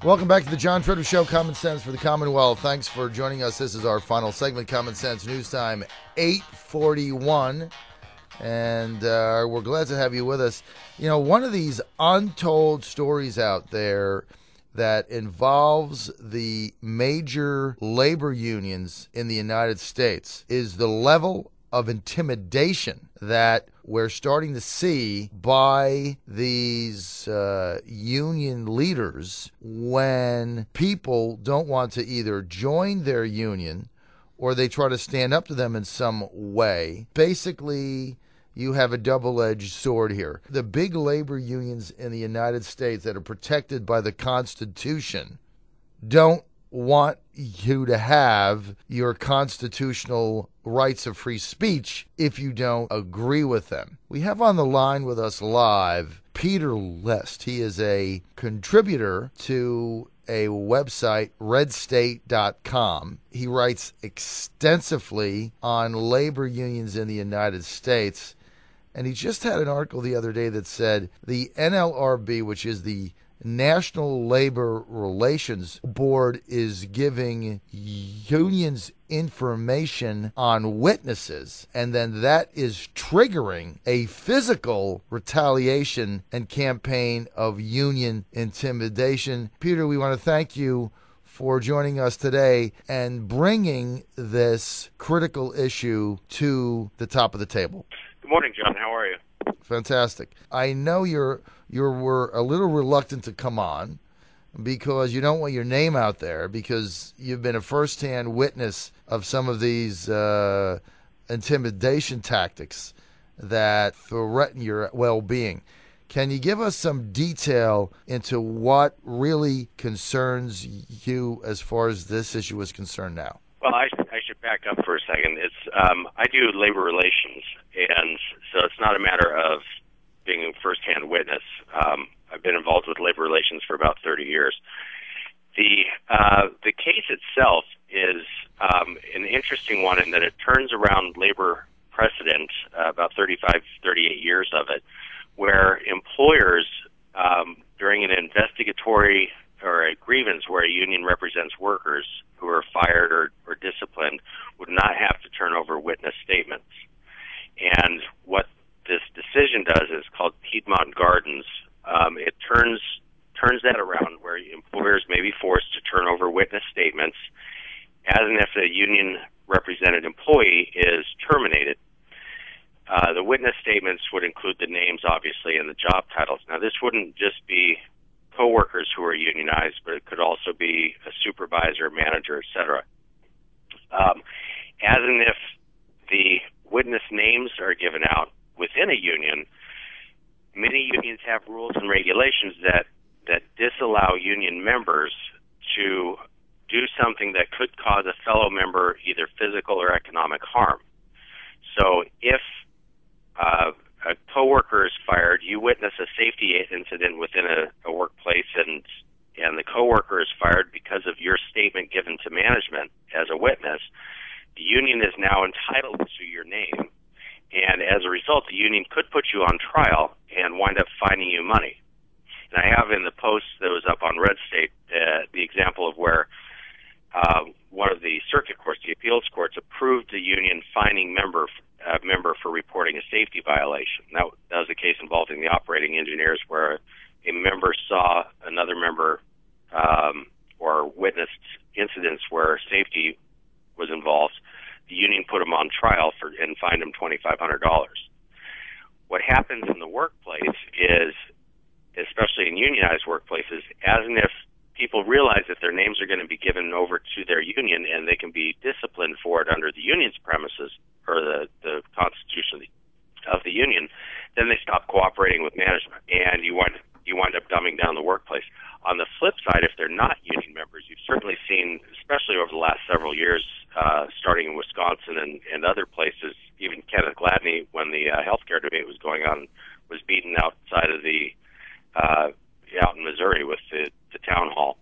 Welcome back to the John Fredericks Show, Common Sense for the Commonwealth. Thanks for joining us. This is our final segment, Common Sense News Time, 8:41. And we're glad to have you with us. You know, one of these untold stories out there that involves the major labor unions in the United States is the level of intimidation that we're starting to see by these union leaders when people don't want to either join their union or they try to stand up to them in some way. Basically, you have a double-edged sword here. The big labor unions in the United States that are protected by the Constitution don't want you to have your constitutional rights of free speech if you don't agree with them. We have on the line with us live Peter List. He is a contributor to a website, redstate.com. He writes extensively on labor unions in the United States. And he just had an article the other day that said the Nlrb, which is the National Labor Relations Board, is giving unions information on witnesses, and then that is triggering a physical retaliation and campaign of union intimidation. Peter, we want to thank you for joining us today and bringing this critical issue to the top of the table. Good morning, John. How are you? Fantastic. I know you were a little reluctant to come on because you don't want your name out there because you've been a firsthand witness of some of these intimidation tactics that threaten your well-being. Can you give us some detail into what really concerns you as far as this issue is concerned now? Well, I should back up for a second. It's I do labor relations, and so it's not a matter of being a first-hand witness. I've been involved with labor relations for about 30 years. The case itself is an interesting one in that it turns around labor precedent, about 38 years of it, where employers, during an investigatory or a grievance where a union represents workers who are fired or disciplined, would not have to turn over witness statements. And what this decision does is called Piedmont Gardens. It turns that around where employers may be forced to turn over witness statements as if a union represented employee is terminated. The witness statements would include the names, obviously, and the job titles. Now, this wouldn't just be coworkers who are unionized, but it could also be a supervisor, manager, etc. As in if the witness names are given out within a union, many unions have rules and regulations that disallow union members to do something that could cause a fellow member either physical or economic harm. So if a coworker is fired, you witness a safety incident within a workplace, and the coworker is fired because of your statement given to management as a witness, the union is now entitled to your name, and as a result, the union could put you on trial and wind up fining you money. And I have in the post that was up on Red State the example of where one of the circuit courts, the appeals courts, approved the union fining a member for reporting a safety violation. That was a case involving the operating engineers where a member saw another member or witnessed incidents where safety was involved. The union put him on trial and fined him $2,500. What happens in the workplace is, especially in unionized workplaces, as and if people realize that their names are going to be given over to their union and they can be disciplined for it under the union's premises or the constitution of the union, then they stop cooperating with management, and you wind up dumbing down the workplace. On the flip side, if they're not union members, you've certainly seen, especially over the last several years, starting in Wisconsin and other places, even Kenneth Gladney, when the healthcare debate was going on, was beaten outside of out in Missouri with the town hall.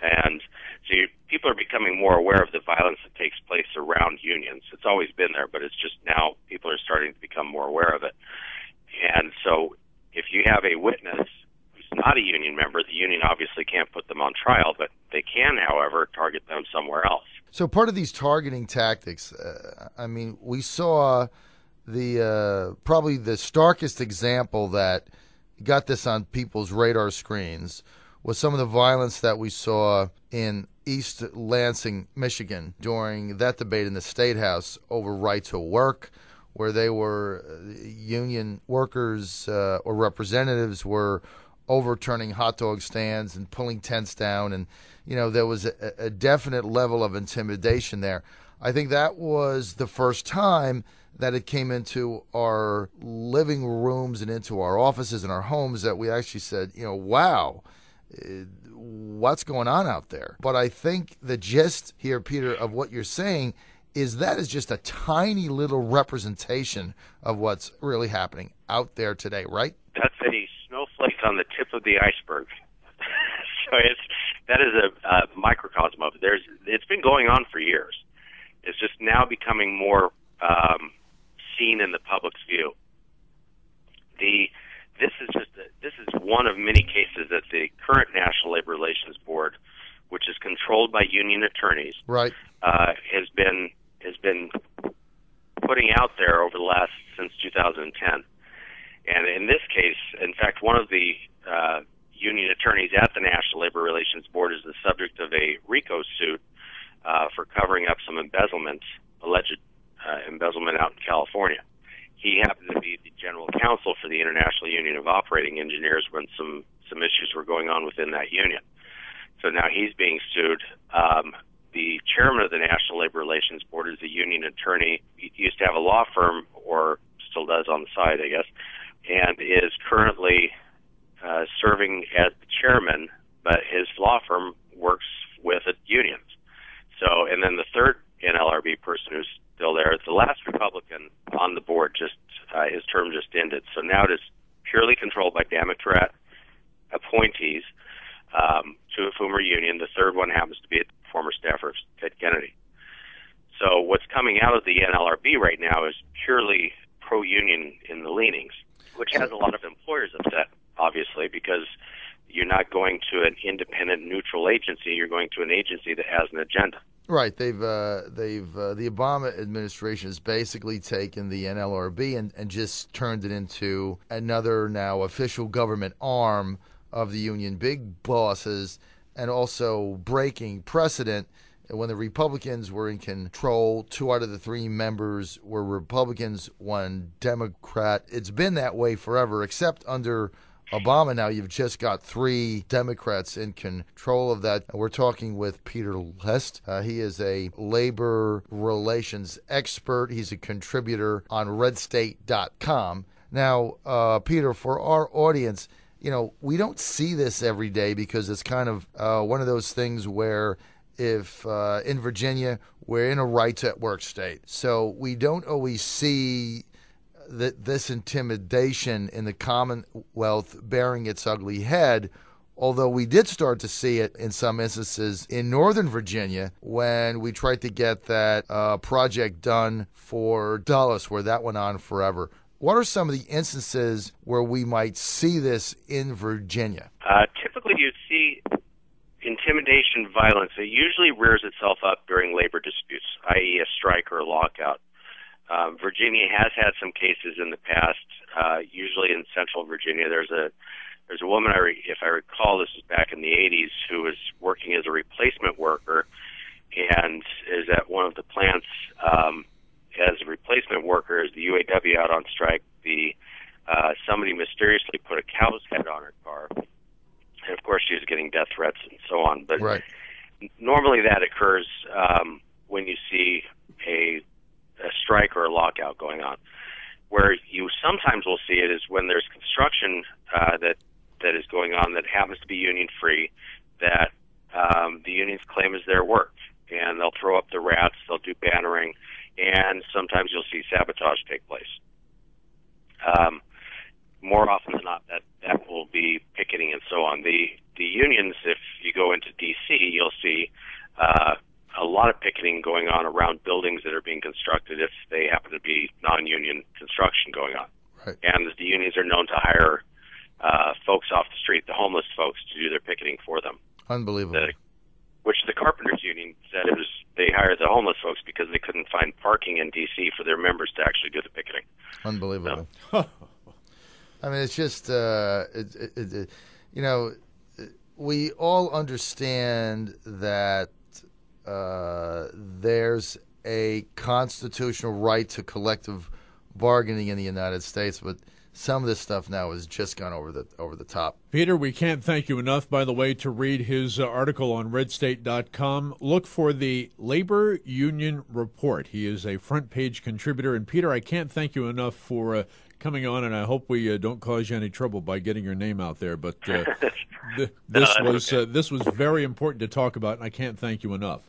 And so people are becoming more aware of the violence that takes place around unions. It's always been there, but it's just now people are starting to become more aware of it. And so if you have a witness who's not a union member, the union obviously can't put them on trial, but they can, however, target them somewhere else. So part of these targeting tactics, we saw the probably the starkest example that got this on people's radar screens was some of the violence that we saw in East Lansing, Michigan, during that debate in the State House over right to work, where they were union workers or representatives were overturning hot dog stands and pulling tents down, and there was a definite level of intimidation there. I think that was the first time that it came into our living rooms and into our offices and our homes that we actually said, wow, what's going on out there? But I think the gist here, Peter, of what you're saying is that is just a tiny little representation of what's really happening out there today, right? That's a snowflake on the tip of the iceberg. So that is a microcosm of it. It's been going on for years. It's just now becoming more seen in the public's view. This is one of many cases that the current National Labor Relations Board, which is controlled by union attorneys, right, has been putting out there over the last since 2010. And in this case, in fact, one of the union attorneys at the National Labor Relations Board is the subject of a RICO suit for covering up some alleged embezzlement out in California. He happened to be the general counsel for the International Union of Operating Engineers when some issues were going on within that union. So now he's being sued. The chairman of the National Labor Relations Board is a union attorney. He used to have a law firm, or still does on the side, I guess, and is currently serving as the chairman, but his law firm works with unions. So, and then the third NLRB person who's still there, the last Republican on the board, his term just ended. So now it is purely controlled by Democrat appointees, two of whom are union. The third one happens to be a former staffer of Ted Kennedy. So what's coming out of the NLRB right now is purely pro-union in the leanings, which has a lot of employers upset, obviously, because you're not going to an independent, neutral agency. You're going to an agency that has an agenda. Right. The Obama administration has basically taken the NLRB and just turned it into another now official government arm of the union big bosses, and also breaking precedent. When the Republicans were in control, 2 out of the 3 members were Republicans, 1 Democrat. It's been that way forever, except under Obama. Now you've just got 3 Democrats in control of that. We're talking with Peter Lest. He is a labor relations expert. He's a contributor on redstate.com. Now, Peter, for our audience, we don't see this every day because it's kind of one of those things where if in Virginia, we're in a right-to-work state. So we don't always see this intimidation in the Commonwealth bearing its ugly head, although we did start to see it in some instances in Northern Virginia when we tried to get that project done for Dulles, where that went on forever. What are some of the instances where we might see this in Virginia? Typically, you'd see intimidation violence. It usually rears itself up during labor disputes, i.e. a strike or a lockout. Virginia has had some cases in the past. Usually in Central Virginia, there's a woman, if I recall, this was back in the 80s, who was working as a replacement worker and is at one of the plants as a replacement worker. As the UAW out on strike, somebody mysteriously put a cow's head on her car. And, of course, she was getting death threats and so on. But right. Normally that occurs when you see a strike or a lockout going on. Where you sometimes will see it is when there's construction that is going on that happens to be union-free, that the unions claim is their work. And they'll throw up the rats, they'll do bannering, and sometimes you'll see sabotage take place. More often than not, that will be picketing and so on. The unions, if you go into D.C., you'll see a lot of picketing going on around buildings that are being constructed if they happen to be non-union construction going on. Right. And the unions are known to hire folks off the street. The homeless folks to do their picketing for them. Unbelievable. Which the carpenters union said it was they hired the homeless folks because they couldn't find parking in D.C. for their members to actually do the picketing. Unbelievable. I mean, it's just we all understand that there's a constitutional right to collective bargaining in the United States, but some of this stuff now has just gone over the top. Peter, we can't thank you enough, by the way, to read his article on redstate.com. Look for the Labor Union Report. He is a front-page contributor. And, Peter, I can't thank you enough for coming on, and I hope we don't cause you any trouble by getting your name out there. But this was very important to talk about, and I can't thank you enough.